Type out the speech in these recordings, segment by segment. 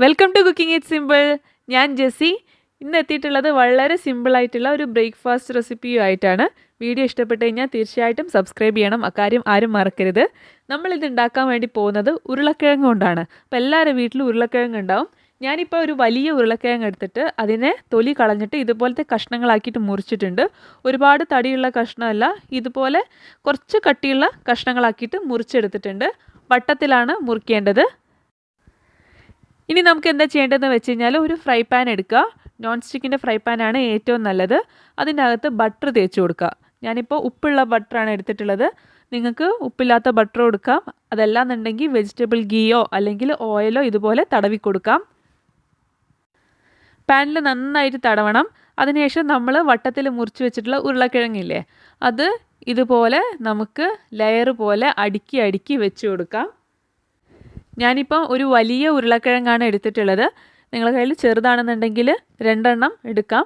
Welcome to cooking it simple. ഞാൻ ജെസ്സി. ഇന്ന് എത്തിയിട്ടുള്ളത് വളരെ സിമ്പിളായിട്ടുള്ള ഒരു ബ്രേക്ക്ഫാസ്റ്റ് റെസിപ്പിയുമായിട്ടാണ്. വീഡിയോ ഇഷ്ടപ്പെട്ട് കഴിഞ്ഞാൽ തീർച്ചയായിട്ടും സബ്സ്ക്രൈബ് ചെയ്യണം. അക്കാര്യം ആരും മറക്കരുത്. നമ്മളിത് ഉണ്ടാക്കാൻ വേണ്ടി പോകുന്നത് ഉരുളക്കിഴങ്ങ് കൊണ്ടാണ്. അപ്പോൾ എല്ലാവരുടെ വീട്ടിലും ഉരുളക്കിഴങ്ങ് ഉണ്ടാവും. ഞാനിപ്പോൾ ഒരു വലിയ ഉരുളക്കിഴങ്ങ് എടുത്തിട്ട് അതിനെ തൊലി കളഞ്ഞിട്ട് ഇതുപോലത്തെ കഷ്ണങ്ങളാക്കിയിട്ട് മുറിച്ചിട്ടുണ്ട്. ഒരുപാട് തടിയുള്ള കഷ്ണമല്ല, ഇതുപോലെ കുറച്ച് കട്ടിയുള്ള കഷ്ണങ്ങളാക്കിയിട്ട് മുറിച്ചെടുത്തിട്ടുണ്ട്. വട്ടത്തിലാണ് മുറിക്കേണ്ടത്. ഇനി നമുക്ക് എന്താ ചെയ്യേണ്ടതെന്ന് വെച്ച് കഴിഞ്ഞാൽ ഒരു ഫ്രൈ പാൻ എടുക്കുക. നോൺ സ്റ്റിക്കിൻ്റെ ഫ്രൈ പാനാണ് ഏറ്റവും നല്ലത്. അതിൻ്റെ അകത്ത് ബട്ടർ തേച്ച് കൊടുക്കുക. ഞാനിപ്പോൾ ഉപ്പുള്ള ബട്ടറാണ് എടുത്തിട്ടുള്ളത്. നിങ്ങൾക്ക് ഉപ്പില്ലാത്ത ബട്ടറോ എടുക്കാം. അതല്ലാന്നുണ്ടെങ്കിൽ വെജിറ്റബിൾ ഗീയോ അല്ലെങ്കിൽ ഓയിലോ ഇതുപോലെ തടവി കൊടുക്കാം. പാനിൽ നന്നായിട്ട് തടവണം. അതിനുശേഷം നമ്മൾ വട്ടത്തിൽ മുറിച്ച് വെച്ചിട്ടുള്ള ഉരുളക്കിഴങ്ങില്ലേ, അത് ഇതുപോലെ നമുക്ക് ലെയർ പോലെ അടുക്കി അടുക്കി വെച്ച് കൊടുക്കാം. ഞാനിപ്പം ഒരു വലിയ ഉരുളക്കിഴങ്ങാണ് എടുത്തിട്ടുള്ളത്. നിങ്ങളുടെ കയ്യിൽ ചെറുതാണെന്നുണ്ടെങ്കിൽ 2 എണ്ണം എടുക്കാം.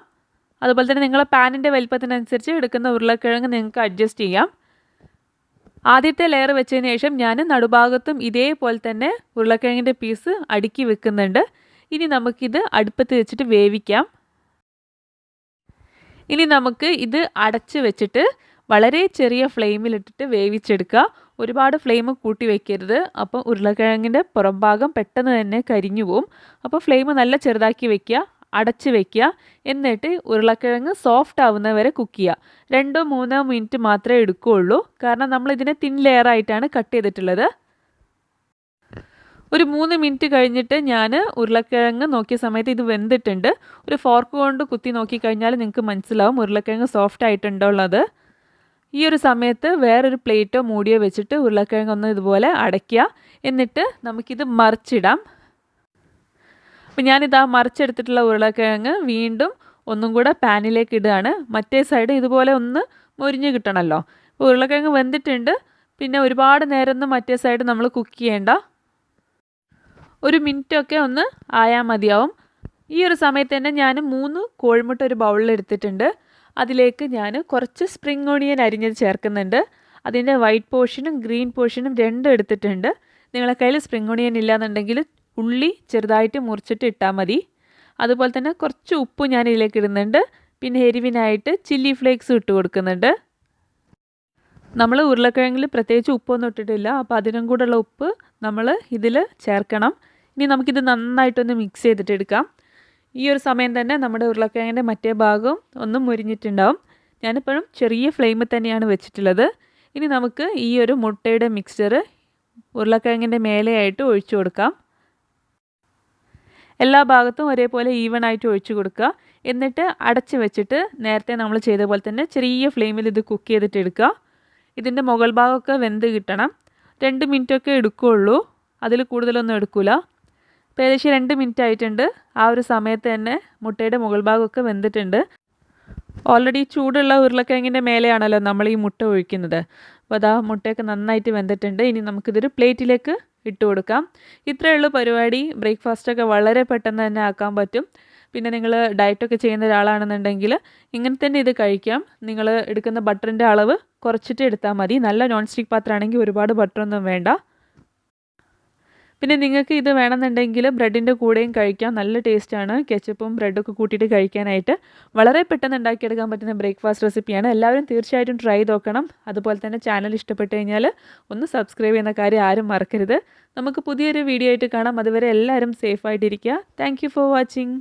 അതുപോലെ തന്നെ നിങ്ങളെ പാനിൻ്റെ വലിപ്പത്തിനനുസരിച്ച് എടുക്കുന്ന ഉരുളക്കിഴങ്ങ് നിങ്ങൾക്ക് അഡ്ജസ്റ്റ് ചെയ്യാം. ആദ്യത്തെ ലെയർ വെച്ചതിന് ശേഷം ഞാൻ നടുഭാഗത്തും ഇതേപോലെ തന്നെ ഉരുളക്കിഴങ്ങിൻ്റെ പീസ് അടുക്കി വെക്കുന്നുണ്ട്. ഇനി നമുക്കിത് അടുപ്പത്ത് വെച്ചിട്ട് വേവിക്കാം. ഇനി നമുക്ക് ഇത് അടച്ച് വെച്ചിട്ട് വളരെ ചെറിയ ഫ്ലെയിമിലിട്ടിട്ട് വേവിച്ചെടുക്കുക. ഒരുപാട് ഫ്ലെയിം കൂട്ടി വയ്ക്കരുത്. അപ്പോൾ ഉരുളക്കിഴങ്ങിൻ്റെ പുറം ഭാഗം പെട്ടെന്ന് തന്നെ കരിഞ്ഞു പോവും. അപ്പോൾ ഫ്ലെയിം നല്ല ചെറുതാക്കി വയ്ക്കുക, അടച്ച് വയ്ക്കുക. എന്നിട്ട് ഉരുളക്കിഴങ്ങ് സോഫ്റ്റ് ആവുന്നവരെ കുക്ക് ചെയ്യുക. 2-3 മിനിറ്റ് മാത്രമേ എടുക്കുകയുള്ളൂ. കാരണം നമ്മളിതിനെ തിൻ ലെയർ ആയിട്ടാണ് കട്ട് ചെയ്തിട്ടുള്ളത്. ഒരു 3 മിനിറ്റ് കഴിഞ്ഞിട്ട് ഞാൻ ഉരുളക്കിഴങ്ങ് നോക്കിയ സമയത്ത് ഇത് വെന്തിട്ടുണ്ട്. ഒരു ഫോർക്ക് കൊണ്ട് കുത്തി നോക്കിക്കഴിഞ്ഞാൽ നിങ്ങൾക്ക് മനസ്സിലാവും ഉരുളക്കിഴങ്ങ് സോഫ്റ്റ് ആയിട്ടുണ്ടോ ഉള്ളത്. ഈ ഒരു സമയത്ത് വേറൊരു പ്ലേറ്റോ മൂടിയോ വെച്ചിട്ട് ഉരുളക്കിഴങ്ങ് ഒന്ന് ഇതുപോലെ അടയ്ക്കുക. എന്നിട്ട് നമുക്കിത് മറിച്ചിടാം. അപ്പം ഞാനിതാ മറിച്ചെടുത്തിട്ടുള്ള ഉരുളക്കിഴങ്ങ് വീണ്ടും ഒന്നും കൂടെ പാനിലേക്ക് ഇടുകയാണ്. മറ്റേ സൈഡ് ഇതുപോലെ ഒന്ന് മൊരിഞ്ഞ് കിട്ടണമല്ലോ. അപ്പോൾ ഉരുളക്കിഴങ്ങ് വെന്തിട്ടുണ്ട്. പിന്നെ ഒരുപാട് നേരമൊന്നും മറ്റേ സൈഡ് നമ്മൾ കുക്ക് ചെയ്യേണ്ട. ഒരു മിനിറ്റൊക്കെ ഒന്ന് ആയാൽ മതിയാവും. ഈ ഒരു സമയത്ത് തന്നെ ഞാൻ 3 കോഴിമുട്ട ഒരു ബൗളിൽ എടുത്തിട്ടുണ്ട്. അതിലേക്ക് ഞാൻ കുറച്ച് സ്പ്രിംഗ് ഓണിയൻ അരിഞ്ഞത് ചേർക്കുന്നുണ്ട്. അതിൻ്റെ വൈറ്റ് പോർഷനും ഗ്രീൻ പോർഷനും 2 എടുത്തിട്ടുണ്ട്. നിങ്ങളെ കയ്യിൽ സ്പ്രിംഗ് ഓണിയൻ ഇല്ലാന്നുണ്ടെങ്കിൽ ഉള്ളി ചെറുതായിട്ട് മുറിച്ചിട്ട് ഇട്ടാൽ മതി. അതുപോലെ തന്നെ കുറച്ച് ഉപ്പ് ഞാൻ ഇതിലേക്ക് ഇടുന്നുണ്ട്. പിന്നെ എരിവിനായിട്ട് ചില്ലി ഫ്ലേക്സ് ഇട്ട് കൊടുക്കുന്നുണ്ട്. നമ്മൾ ഉരുളക്കിഴങ്ങിൽ പ്രത്യേകിച്ച് ഉപ്പൊന്നും ഇട്ടിട്ടില്ല. അപ്പോൾ അതിനും കൂടെയുള്ള ഉപ്പ് നമ്മൾ ഇതിൽ ചേർക്കണം. ഇനി നമുക്കിത് നന്നായിട്ടൊന്ന് മിക്സ് ചെയ്തിട്ട് എടുക്കാം. ഈ ഒരു സമയം തന്നെ നമ്മുടെ ഉരുളക്കിഴങ്ങിൻ്റെ മറ്റേ ഭാഗവും ഒന്നും മുരിഞ്ഞിട്ടുണ്ടാവും. ഞാനിപ്പോഴും ചെറിയ ഫ്ലെയിമിൽ തന്നെയാണ് വെച്ചിട്ടുള്ളത്. ഇനി നമുക്ക് ഈ ഒരു മുട്ടയുടെ മിക്സ്ചർ ഉരുളക്കിഴങ്ങിൻ്റെ മേലെയായിട്ട് ഒഴിച്ചു കൊടുക്കാം. എല്ലാ ഭാഗത്തും ഒരേപോലെ ഈവൺ ആയിട്ട് ഒഴിച്ചു കൊടുക്കുക. എന്നിട്ട് അടച്ച് വെച്ചിട്ട് നേരത്തെ നമ്മൾ ചെയ്ത പോലെ തന്നെ ചെറിയ ഫ്ലെയിമിൽ ഇത് കുക്ക് ചെയ്തിട്ട് എടുക്കുക. ഇതിൻ്റെ മുകൾ ഭാഗമൊക്കെ വെന്ത് കിട്ടണം. 2 മിനിറ്റൊക്കെ എടുക്കുകയുള്ളൂ, അതിൽ കൂടുതലൊന്നും എടുക്കില്ല. ഇപ്പോൾ ഏകദേശം 2 മിനിറ്റ് ആയിട്ടുണ്ട്. ആ ഒരു സമയത്ത് തന്നെ മുട്ടയുടെ മുകൾ ഭാഗമൊക്കെ വെന്തിട്ടുണ്ട്. ഓൾറെഡി ചൂടുള്ള ഉരുളക്കിഴങ്ങിൻ്റെ മേലെയാണല്ലോ നമ്മൾ ഈ മുട്ട ഒഴിക്കുന്നത്. അപ്പോൾ അതാ മുട്ടയൊക്കെ നന്നായിട്ട് വെന്തിട്ടുണ്ട്. ഇനി നമുക്കിതൊരു പ്ലേറ്റിലേക്ക് ഇട്ട് കൊടുക്കാം. ഇത്രയേ ഉള്ളൂ പരിപാടി. ബ്രേക്ക്ഫാസ്റ്റൊക്കെ വളരെ പെട്ടെന്ന് തന്നെ ആക്കാൻ പറ്റും. പിന്നെ നിങ്ങൾ ഡയറ്റൊക്കെ ചെയ്യുന്ന ഒരാളാണെന്നുണ്ടെങ്കിൽ ഇങ്ങനെ തന്നെ ഇത് കഴിക്കാം. നിങ്ങൾ എടുക്കുന്ന ബട്ടറിൻ്റെ അളവ് കുറച്ചിട്ട് എടുത്താൽ മതി. നല്ല നോൺ സ്റ്റിക്ക് പാത്രമാണെങ്കിൽ ഒരുപാട് ബട്ടറൊന്നും വേണ്ട. പിന്നെ നിങ്ങൾക്ക് ഇത് വേണമെന്നുണ്ടെങ്കിൽ ബ്രെഡിൻ്റെ കൂടെയും കഴിക്കാം. നല്ല ടേസ്റ്റാണ് കെച്ചപ്പും ബ്രെഡൊക്കെ കൂട്ടിയിട്ട് കഴിക്കാനായിട്ട്. വളരെ പെട്ടെന്ന് ഉണ്ടാക്കിയെടുക്കാൻ പറ്റുന്ന ബ്രേക്ക്ഫാസ്റ്റ് റെസിപ്പിയാണ്. എല്ലാവരും തീർച്ചയായിട്ടും ട്രൈ നോക്കണം. അതുപോലെ തന്നെ ചാനൽ ഇഷ്ടപ്പെട്ട് കഴിഞ്ഞാൽ ഒന്ന് സബ്സ്ക്രൈബ് ചെയ്യുന്ന കാര്യം ആരും മറക്കരുത്. നമുക്ക് പുതിയൊരു വീഡിയോ ആയിട്ട് കാണാം. അതുവരെ എല്ലാവരും സേഫായിട്ടിരിക്കുക. Thank you for watching.